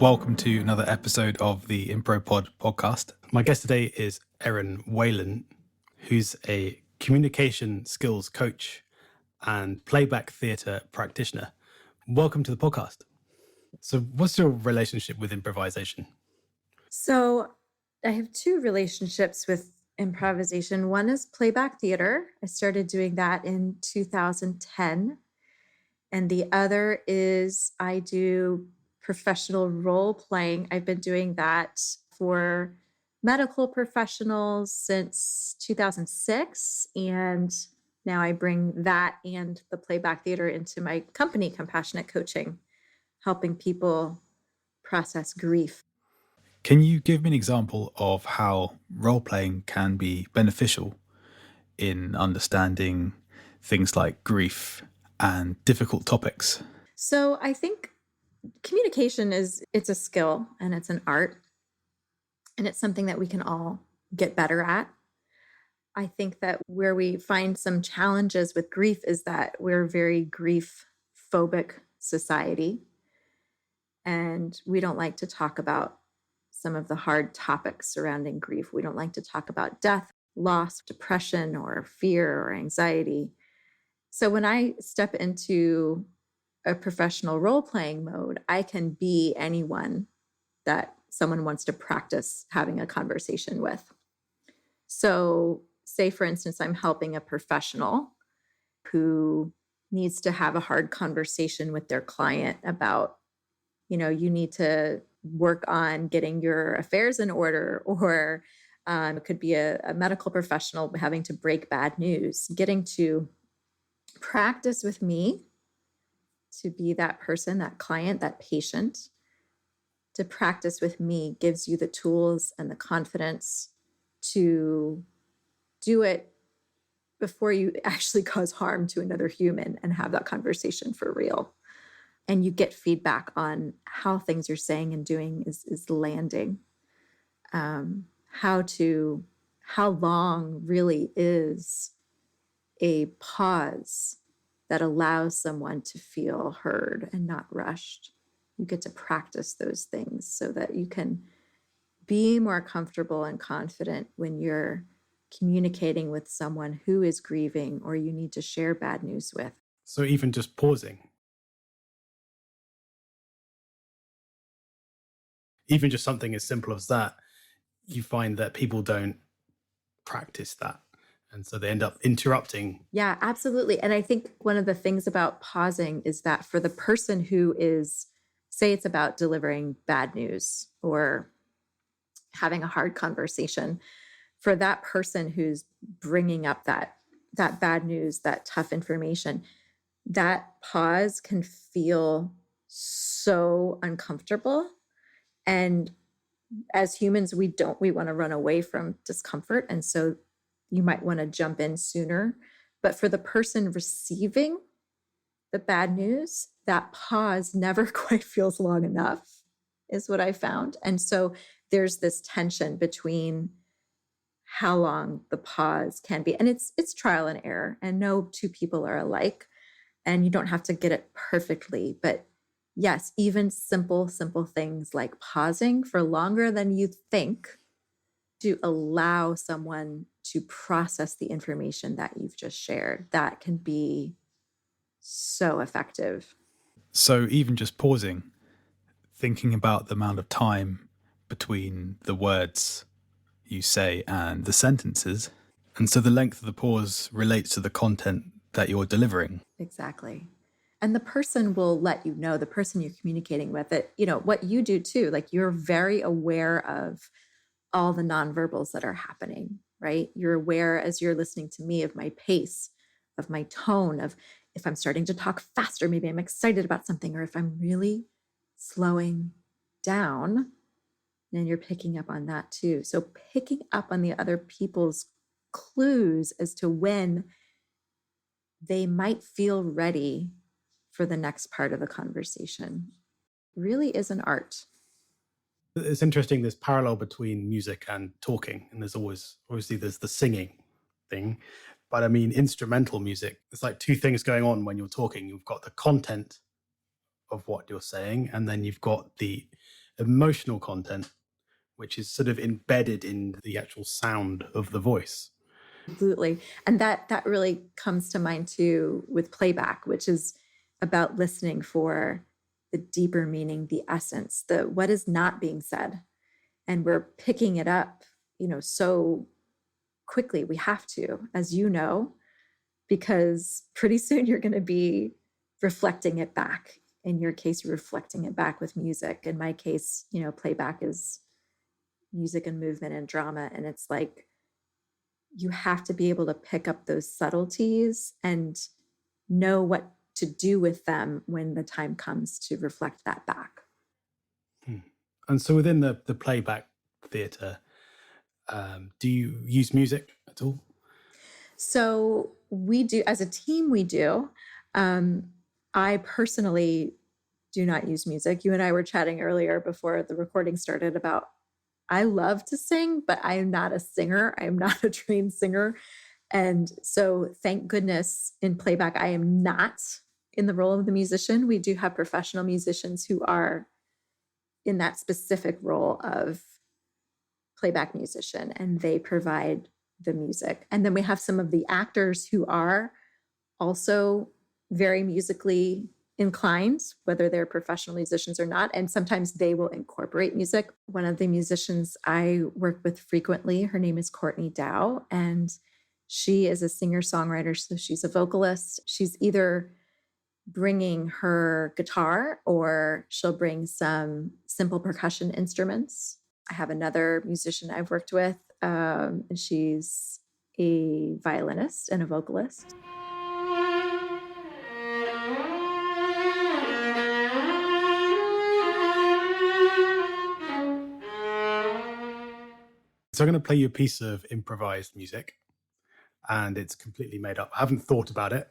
Welcome to another episode of the Impropod podcast. My guest today is Erin Whalen, who's a communication skills coach and playback theatre practitioner. Welcome to the podcast. So what's your relationship with improvisation? So I have two relationships with improvisation. One is playback theater. I started doing that in 2010. And the other is I do professional role playing. I've been doing that for medical professionals since 2006. And now I bring that and the playback theater into my company, Compassionate Coaching, helping people process grief. Can you give me an example of how role-playing can be beneficial in understanding things like grief and difficult topics? So I think communication it's a skill and it's an art, and it's something that we can all get better at. I think that where we find some challenges with grief is that we're a very grief phobic society, and we don't like to talk about some of the hard topics surrounding grief. We don't like to talk about death, loss, depression, or fear or anxiety. So when I step into a professional role-playing mode, I can be anyone that someone wants to practice having a conversation with. So say, for instance, I'm helping a professional who needs to have a hard conversation with their client about, you need to work on getting your affairs in order, or it could be a medical professional having to break bad news, getting to practice with me to be that person, that client, that patient. To practice with me gives you the tools and the confidence to do it before you actually cause harm to another human and have that conversation for real. And you get feedback on how things you're saying and doing is landing. How long really is a pause that allows someone to feel heard and not rushed. You get to practice those things so that you can be more comfortable and confident when you're communicating with someone who is grieving or you need to share bad news with. So even just pausing, even just something as simple as that, you find that people don't practice that. And so they end up interrupting. Yeah, absolutely. And I think one of the things about pausing is that for the person who is, say it's about delivering bad news or having a hard conversation, for that person who's bringing up that bad news, that tough information, that pause can feel so uncomfortable. And as humans, we want to run away from discomfort. And so you might want to jump in sooner. But for the person receiving the bad news, that pause never quite feels long enough, is what I found. And so there's this tension between how long the pause can be. And it's trial and error, and no two people are alike, and you don't have to get it perfectly. But yes, even simple things like pausing for longer than you think to allow someone to process the information that you've just shared, that can be so effective. So even just pausing, thinking about the amount of time between the words you say and the sentences. And so the length of the pause relates to the content that you're delivering. Exactly. And the person will let you know, the person you're communicating with, it, what you do too, like you're very aware of all the nonverbals that are happening, right? You're aware as you're listening to me of my pace, of my tone, of if I'm starting to talk faster, maybe I'm excited about something, or if I'm really slowing down, and you're picking up on that too. So picking up on the other people's clues as to when they might feel ready for the next part of the conversation really is an art. It's interesting, this parallel between music and talking. And there's obviously there's the singing thing. But I mean, instrumental music, it's like two things going on when you're talking. You've got the content of what you're saying, and then you've got the emotional content, which is sort of embedded in the actual sound of the voice. Absolutely. And that really comes to mind too with playback, which is about listening for the deeper meaning, the essence, the what is not being said. And we're picking it up, so quickly. We have to, as you know, because pretty soon you're going to be reflecting it back. In your case, you're reflecting it back with music. In my case, playback is music and movement and drama. And it's like, you have to be able to pick up those subtleties and know what to do with them when the time comes to reflect that back. And so within the playback theatre, do you use music at all? So we do, as a team, we do. I personally do not use music. You and I were chatting earlier before the recording started about I love to sing, but I am not a singer. I am not a trained singer. And so thank goodness in playback, I am not in the role of the musician. We do have professional musicians who are in that specific role of playback musician, and they provide the music. And then we have some of the actors who are also very musically inclined, whether they're professional musicians or not. And sometimes they will incorporate music. One of the musicians I work with frequently, her name is Courtney Dow, and she is a singer-songwriter. So she's a vocalist. She's either bringing her guitar or she'll bring some simple percussion instruments. I have another musician I've worked with, and she's a violinist and a vocalist. So I'm going to play you a piece of improvised music, and it's completely made up. I haven't thought about it,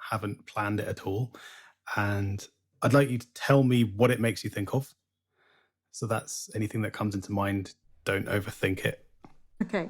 haven't planned it at all. And I'd like you to tell me what it makes you think of. So that's anything that comes into mind. Don't overthink it. Okay.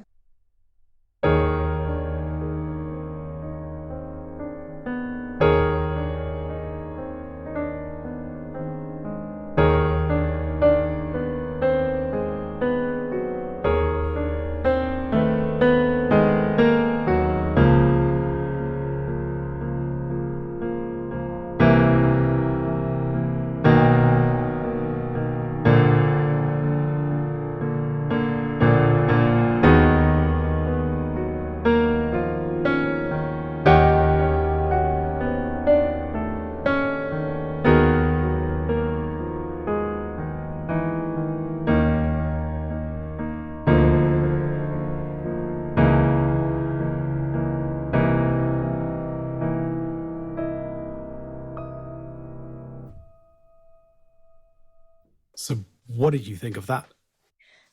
So what did you think of that?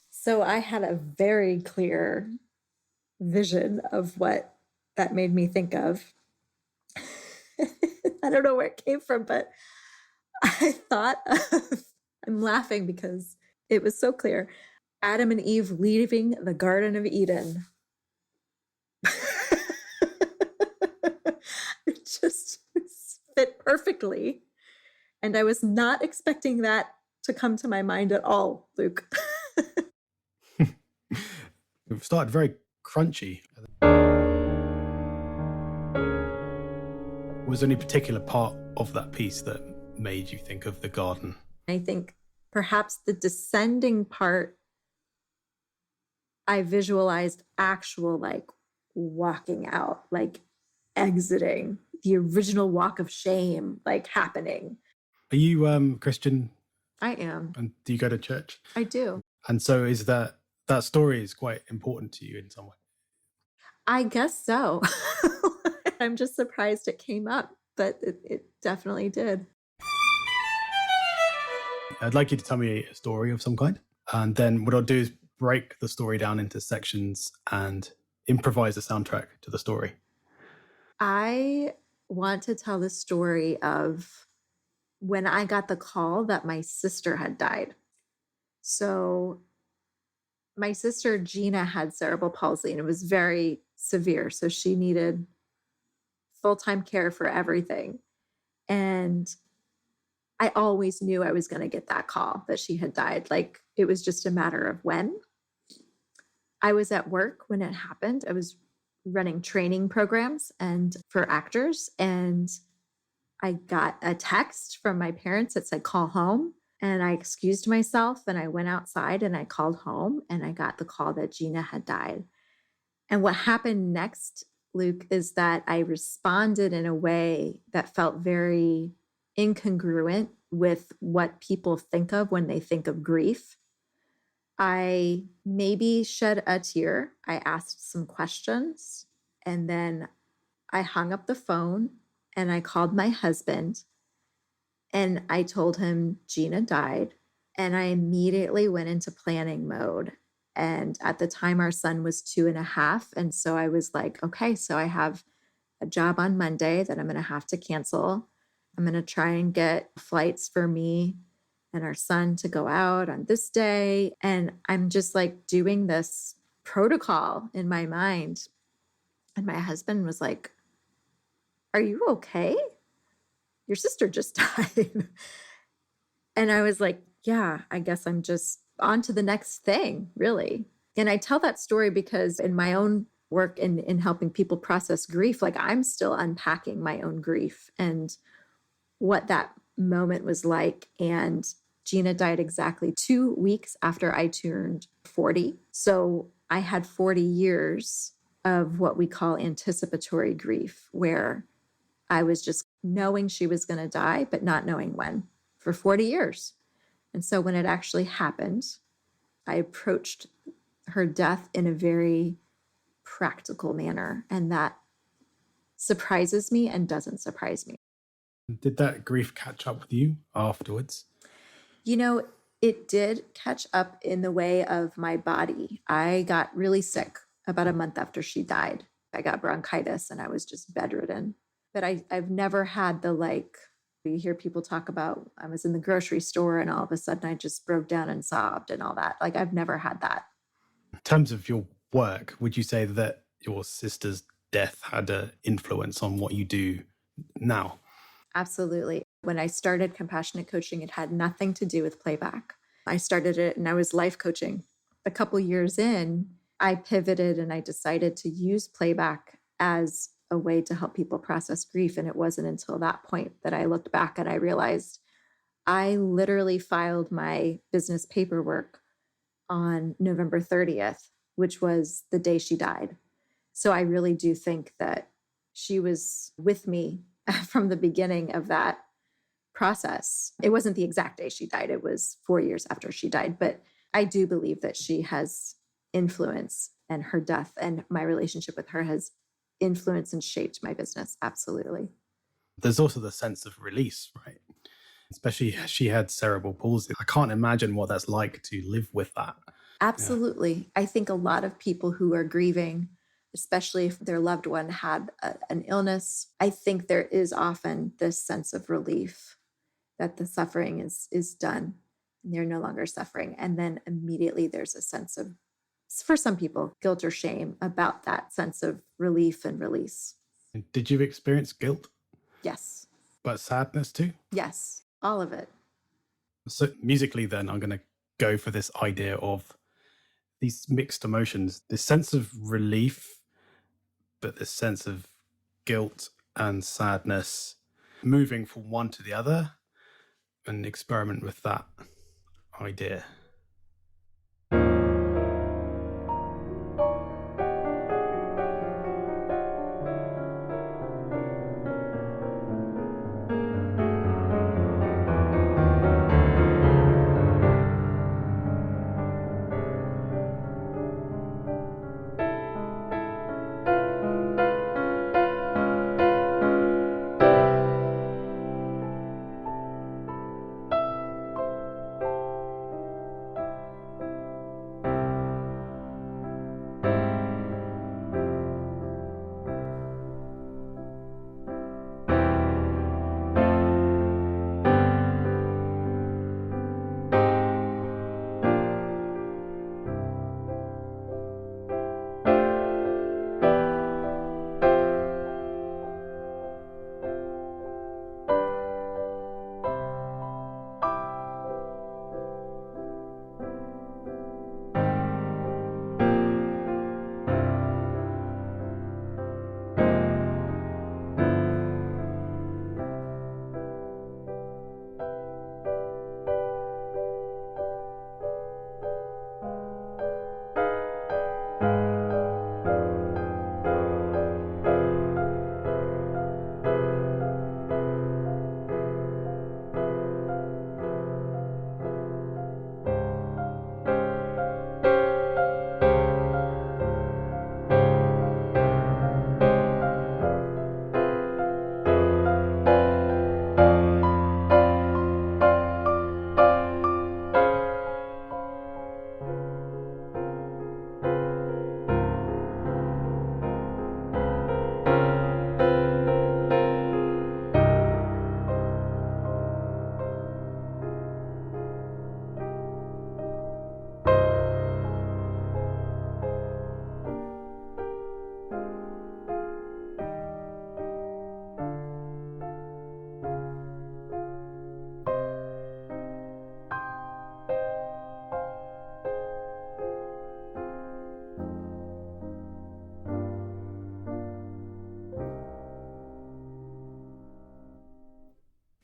So I had a very clear vision of what that made me think of. I don't know where it came from, but I thought of, I'm laughing because it was so clear. Adam and Eve leaving the Garden of Eden. It just fit perfectly. And I was not expecting that to come to my mind at all, Luke. It started very crunchy. Was there any particular part of that piece that made you think of the garden? I think perhaps the descending part, I visualized actual like walking out, like exiting the original walk of shame, like happening. Are you Christian? I am. And do you go to church? I do. And so is that story is quite important to you in some way? I guess so. I'm just surprised it came up, but it definitely did. I'd like you to tell me a story of some kind. And then what I'll do is break the story down into sections and improvise a soundtrack to the story. I want to tell the story of when I got the call that my sister had died. So my sister Gina had cerebral palsy and it was very severe. So she needed full-time care for everything. And I always knew I was going to get that call that she had died. Like it was just a matter of when. I was at work when it happened. I was running training programs and for actors, and I got a text from my parents that said call home, and I excused myself and I went outside and I called home and I got the call that Gina had died. And what happened next, Luke, is that I responded in a way that felt very incongruent with what people think of when they think of grief. I maybe shed a tear. I asked some questions, and then I hung up the phone and I called my husband and I told him Gina died. And I immediately went into planning mode. And at the time, our son was 2.5. And so I was like, okay, so I have a job on Monday that I'm going to have to cancel. I'm going to try and get flights for me and our son to go out on this day. And I'm just like doing this protocol in my mind. And my husband was like, are you okay? Your sister just died. And I was like, yeah, I guess I'm just on to the next thing, really. And I tell that story because in my own work in helping people process grief, like I'm still unpacking my own grief and what that moment was like. And Gina died exactly 2 weeks after I turned 40. So I had 40 years of what we call anticipatory grief, where I was just knowing she was going to die, but not knowing when for 40 years. And so when it actually happened, I approached her death in a very practical manner. And that surprises me and doesn't surprise me. Did that grief catch up with you afterwards? You know, it did catch up in the way of my body. I got really sick about a month after she died. I got bronchitis and I was just bedridden. But I've never had the you hear people talk about, I was in the grocery store and all of a sudden I just broke down and sobbed and all that. Like I've never had that. In terms of your work, would you say that your sister's death had an influence on what you do now? Absolutely. When I started compassionate coaching, it had nothing to do with playback. I started it and I was life coaching. A couple years in, I pivoted and I decided to use playback as a way to help people process grief. And it wasn't until that point that I looked back and I realized I literally filed my business paperwork on November 30th, which was the day she died. So I really do think that she was with me from the beginning of that process. It wasn't the exact day she died. It was 4 years after she died. But I do believe that she has influence, and her death and my relationship with her has influenced and shaped my business. Absolutely. There's also the sense of release, right? Especially she had cerebral palsy. I can't imagine what that's like to live with that. Absolutely. Yeah. I think a lot of people who are grieving, especially if their loved one had an illness, I think there is often this sense of relief that the suffering is done and they're no longer suffering. And then immediately there's a sense of, for some people, guilt or shame about that sense of relief and release. And did you experience guilt? Yes. But sadness too? Yes, all of it. So musically then, I'm going to go for this idea of these mixed emotions, this sense of relief, but this sense of guilt and sadness, moving from one to the other, and experiment with that idea.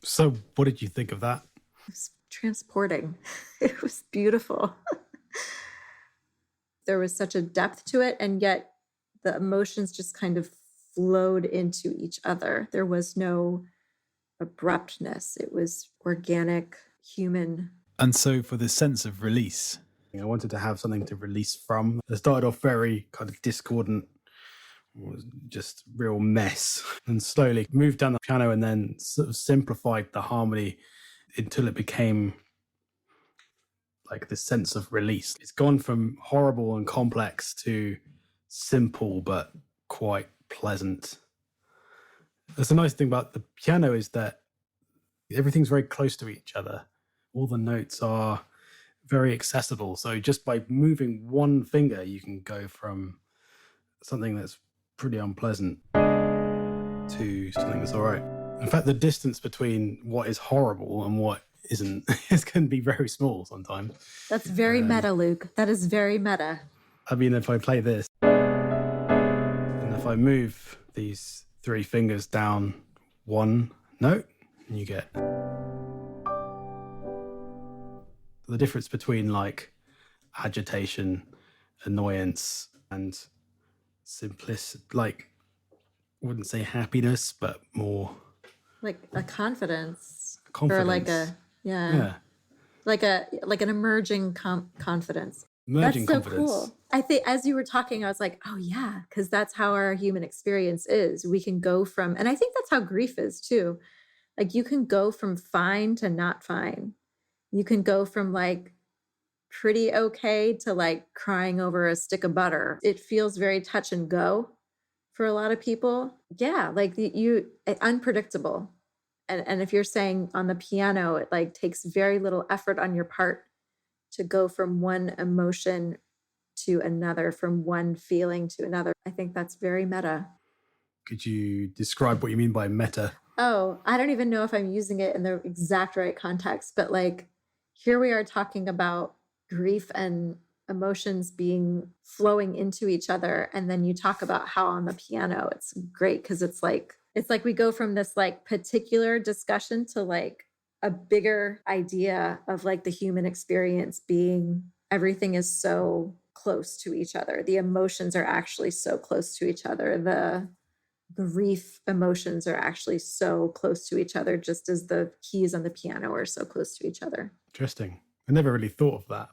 So, what did you think of that? It was transporting. It was beautiful. There was such a depth to it, and yet the emotions just kind of flowed into each other. There was no abruptness. It was organic, human. And so, for the sense of release, I wanted to have something to release from. It started off very kind of discordant, just real mess, and slowly moved down the piano and then sort of simplified the harmony until it became like this sense of release. It's gone from horrible and complex to simple but quite pleasant. That's the nice thing about the piano, is that everything's very close to each other. All the notes are very accessible. So just by moving one finger, you can go from something that's pretty unpleasant to something that's all right. In fact, the distance between what is horrible and what isn't is going to be very small sometimes. That's very meta, Luke. That is very meta. I mean, if I play this and if I move these three fingers down one note, you get the difference between like agitation, annoyance, and simplicity. Like, I wouldn't say happiness, but more Like a confidence. confidence. Or like a, yeah, like an emerging confidence. emerging That's so confidence. cool. I think as you were talking, I was like, oh yeah, because that's how our human experience is. We can go from, and I think that's how grief is too. Like you can go from fine to not fine. You can go from like pretty okay to like crying over a stick of butter. It feels very touch and go for a lot of people. Yeah, like unpredictable. And if you're saying on the piano, it like takes very little effort on your part to go from one emotion to another, from one feeling to another. I think that's very meta. Could you describe what you mean by meta? Oh, I don't even know if I'm using it in the exact right context, but like here we are talking about grief and emotions being flowing into each other. And then you talk about how on the piano, it's great because it's like we go from this like particular discussion to like a bigger idea of like the human experience being everything is so close to each other. The emotions are actually so close to each other. The grief emotions are actually so close to each other, just as the keys on the piano are so close to each other. Interesting. I never really thought of that.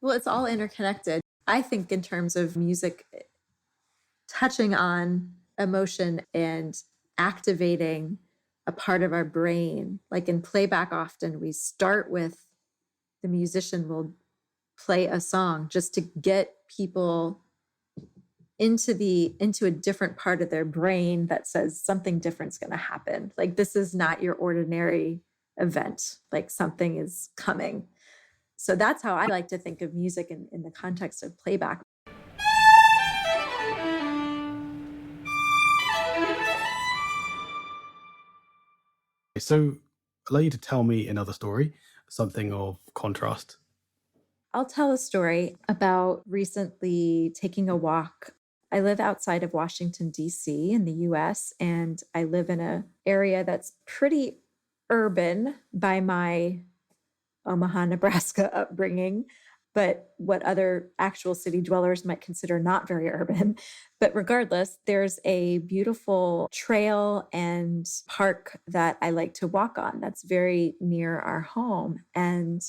Well, it's all interconnected. I think in terms of music, touching on emotion and activating a part of our brain, like in playback, often we start with the musician will play a song just to get people into a different part of their brain that says something different's going to happen. Like this is not your ordinary event, like something is coming. So that's how I like to think of music in the context of playback. So, I'd like you to tell me another story, something of contrast. I'll tell a story about recently taking a walk. I live outside of Washington, D.C. in the U.S., and I live in an area that's pretty urban by my Omaha, Nebraska upbringing, but what other actual city dwellers might consider not very urban. But regardless, there's a beautiful trail and park that I like to walk on that's very near our home. And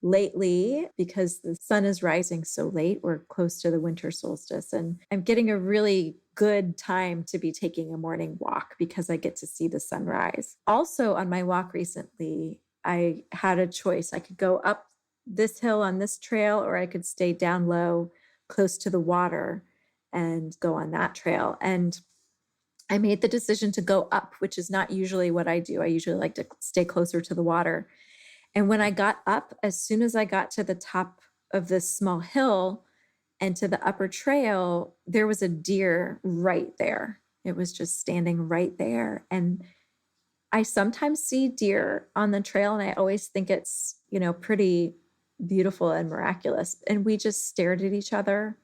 lately, because the sun is rising so late, we're close to the winter solstice, and I'm getting a really good time to be taking a morning walk because I get to see the sunrise. Also, on my walk recently, I had a choice. I could go up this hill on this trail, or I could stay down low close to the water and go on that trail. And I made the decision to go up, which is not usually what I do. I usually like to stay closer to the water. And when I got up, as soon as I got to the top of this small hill and to the upper trail, there was a deer right there. It was just standing right there. And I sometimes see deer on the trail, and I always think it's, pretty beautiful and miraculous. And we just stared at each other,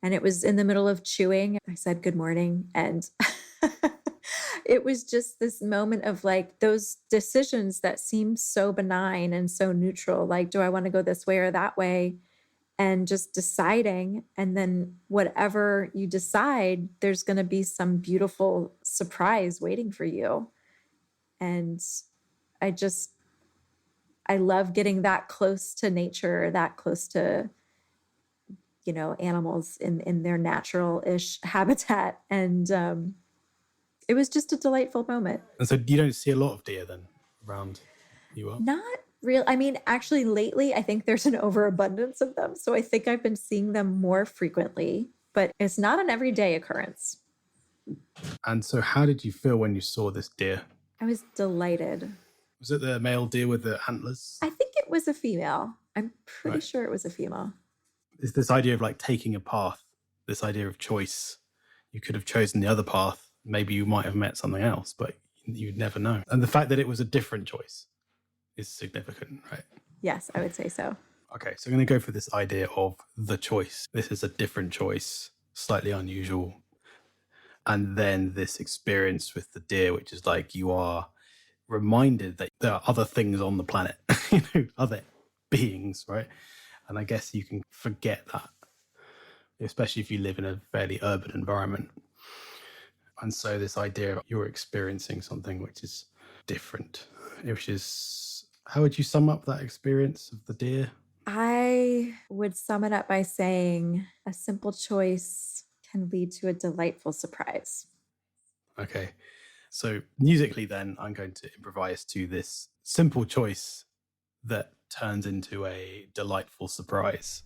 and it was in the middle of chewing. I said, good morning. And It was just this moment of like those decisions that seem so benign and so neutral. Like, do I want to go this way or that way? And just deciding. And then whatever you decide, there's going to be some beautiful surprise waiting for you. And I just, I love getting that close to nature, that close to, animals in their natural-ish habitat. And it was just a delightful moment. And so you don't see a lot of deer then around you up? Not real. I mean, actually, lately, I think there's an overabundance of them. So I think I've been seeing them more frequently, but it's not an everyday occurrence. And so how did you feel when you saw this deer? I was delighted. Was it the male deer with the antlers? I think it was a female. I'm pretty Right. sure it was a female. It's this idea of like taking a path, this idea of choice. You could have chosen the other path. Maybe you might have met something else, but you'd never know. And the fact that it was a different choice is significant, right? Yes, I would say so. Okay, so I'm going to go for this idea of the choice. This is a different choice, slightly unusual. And then this experience with the deer, which is like you are reminded that there are other things on the planet, other beings, right? And I guess you can forget that, especially if you live in a fairly urban environment. And so this idea of you're experiencing something which is different, which is, how would you sum up that experience of the deer? I would sum it up by saying a simple choice can lead to a delightful surprise. Okay. So musically then, I'm going to improvise to this simple choice that turns into a delightful surprise.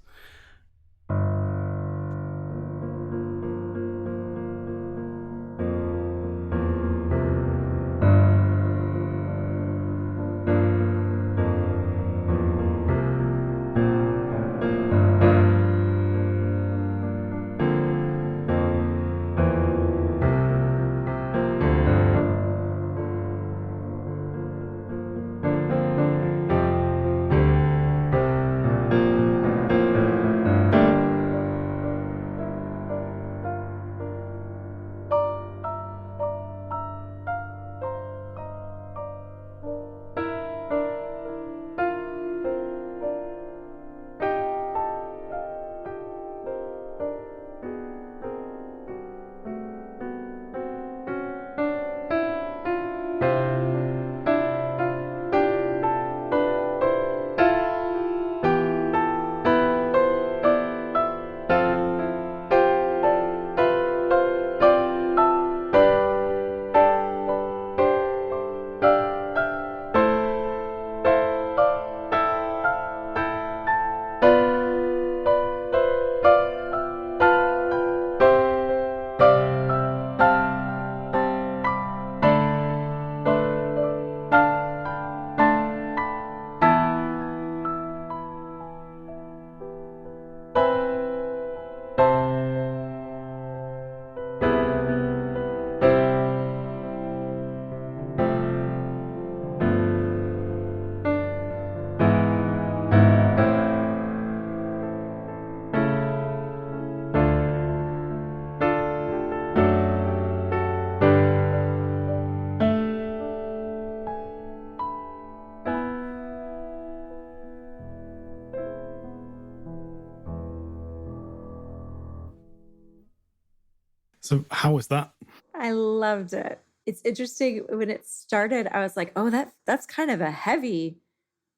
So how was that? I loved it. It's interesting when it started, I was like, oh, that's kind of a heavy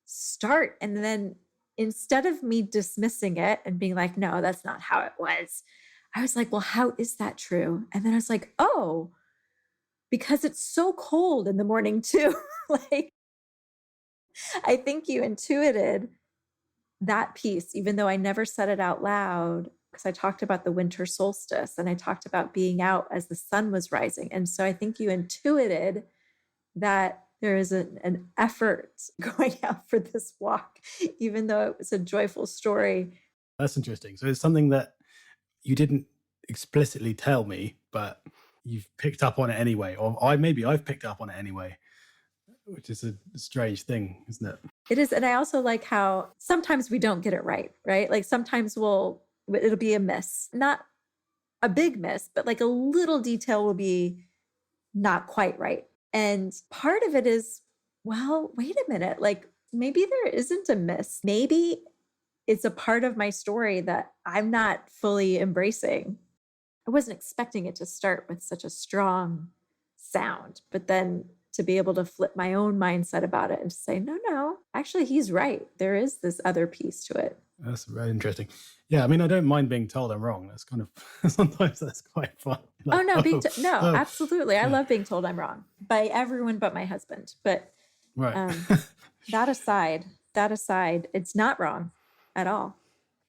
start. And then instead of me dismissing it and being like, no, that's not how it was, I was like, well, how is that true? And then I was like, oh, because it's so cold in the morning too. Like, I think you intuited that piece, even though I never said it out loud, because I talked about the winter solstice and I talked about being out as the sun was rising. And so I think you intuited that there is an effort going out for this walk, even though it was a joyful story. That's interesting. So it's something that you didn't explicitly tell me, but you've picked up on it anyway, or I've picked up on it anyway, which is a strange thing, isn't it? It is. And I also like how sometimes we don't get it right? Like sometimes it'll be a miss, not a big miss, but like a little detail will be not quite right. And part of it is, well, wait a minute, like maybe there isn't a miss. Maybe it's a part of my story that I'm not fully embracing. I wasn't expecting it to start with such a strong sound, but then to be able to flip my own mindset about it and to say, no, no, actually, he's right. There is this other piece to it. That's very interesting. Yeah, I mean, I don't mind being told I'm wrong. That's kind of sometimes that's quite fun. Like, Oh no, no, oh, absolutely. I yeah, love being told I'm wrong by everyone but my husband. But right. that aside, it's not wrong at all.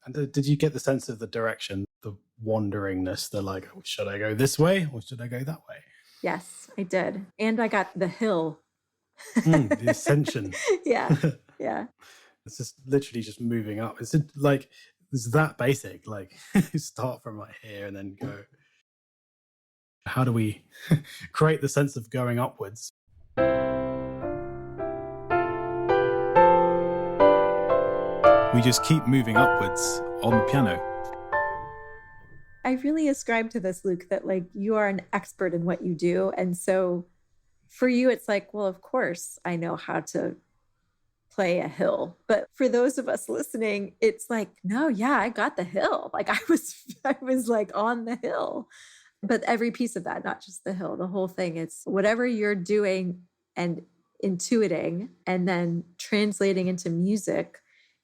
And did you get the sense of the direction, the wanderingness, the like, should I go this way or should I go that way? Yes, I did. And I got the hill. The ascension. Yeah. Yeah. It's just literally just moving up. It's like, it's that basic. Like, you start from like here and then go. How do we create the sense of going upwards? We just keep moving upwards on the piano. I really ascribe to this, Luke, that like you are an expert in what you do. And so for you, it's like, well, of course I know how to play a hill. But for those of us listening, it's like, no, yeah, I got the hill. Like I was like on the hill. But every piece of that, not just the hill, the whole thing, it's whatever you're doing and intuiting and then translating into music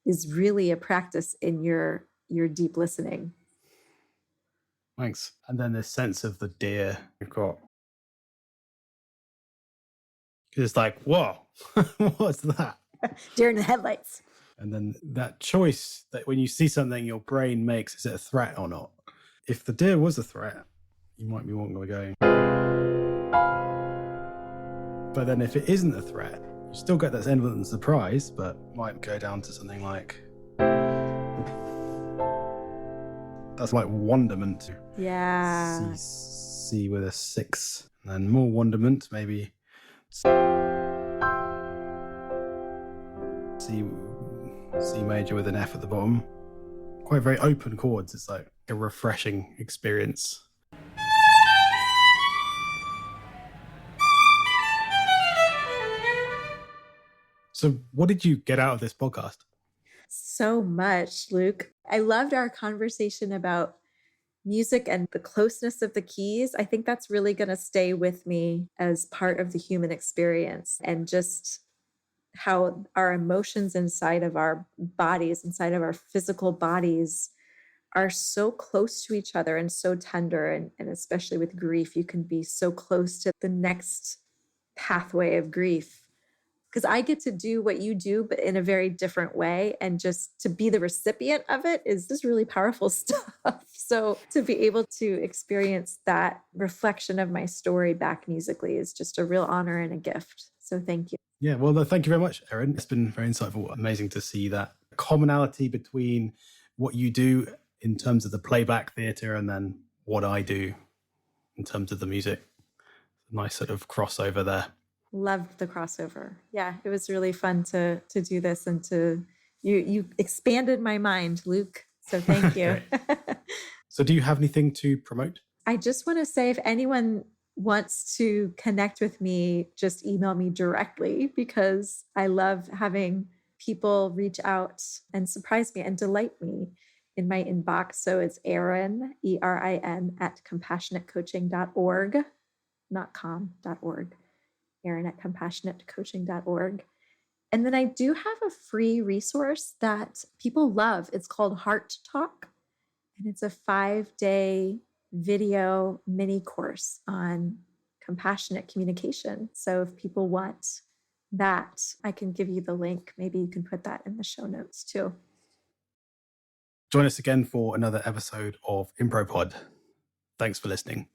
is really a practice in your deep listening. Thanks. And then this sense of the deer you've got. It's like, whoa, what's that? Deer in the headlights. And then that choice that when you see something your brain makes, is it a threat or not? If the deer was a threat, you might be wanting to go. But then if it isn't a threat, you still get that element of surprise, but might go down to something like, that's like wonderment. Yeah. C with a 6. And then more wonderment, maybe C major with an F at the bottom. Quite very open chords. It's like a refreshing experience. So what did you get out of this podcast? So much, Luke. I loved our conversation about music and the closeness of the keys. I think that's really going to stay with me as part of the human experience, and just how our emotions inside of our bodies, inside of our physical bodies, are so close to each other and so tender. And especially with grief, you can be so close to the next pathway of grief. Because I get to do what you do, but in a very different way. And just to be the recipient of it is just really powerful stuff. So to be able to experience that reflection of my story back musically is just a real honor and a gift. So thank you. Yeah, well, thank you very much, Erin. It's been very insightful. Amazing to see that commonality between what you do in terms of the playback theatre and then what I do in terms of the music. Nice sort of crossover there. Loved the crossover. Yeah, it was really fun to do this, and to you expanded my mind, Luke. So thank you. So do you have anything to promote? I just want to say, if anyone wants to connect with me, just email me directly, because I love having people reach out and surprise me and delight me in my inbox. So it's Erin, ERIN, at compassionatecoaching.org, not com.org. Erin at compassionatecoaching.org. And then I do have a free resource that people love. It's called Heart Talk. And it's a 5-day video mini course on compassionate communication. So if people want that, I can give you the link. Maybe you can put that in the show notes too. Join us again for another episode of Impropod. Thanks for listening.